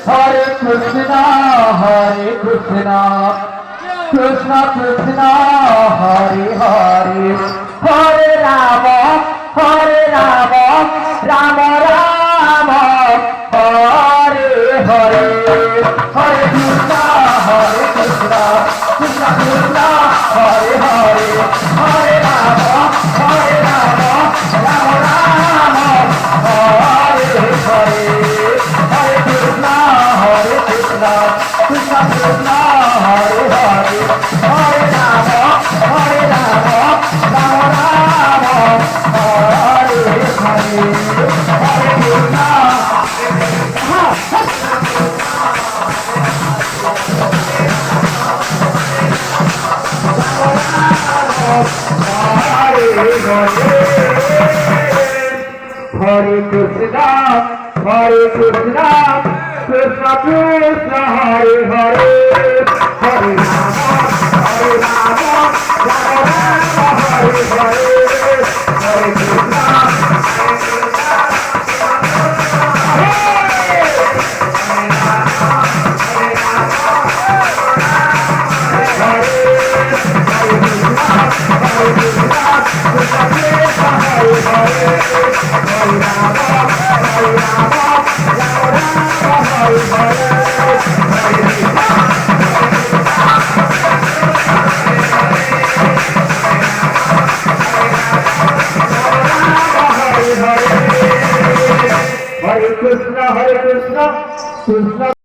Hare Krishna, Hare Krishna, Krishna Krishna, Hare Hare, Hare Rama, Hare Rama, Rama Rama, Hare Hare, Hare Krishna, Hare Krishna, Krishna Krishna, Hare Hare, Hare Rama, Hare Rama, Rama Rama, Hare Hare, Hare Krishna, Hare Krishna, Krishna Krishna, Hare Hare, Hare Rama, Hare Rama, Rama Rama, Hare Hare, Hare Krishna. Hare Krishna, Hare Krishna, Krishna Krishna, Hare Hare, Hare Rama, Hare Rama, Rama Rama, Hare Hare, Hare Krishna, Hare Krishna, Hare Krishna, Krishna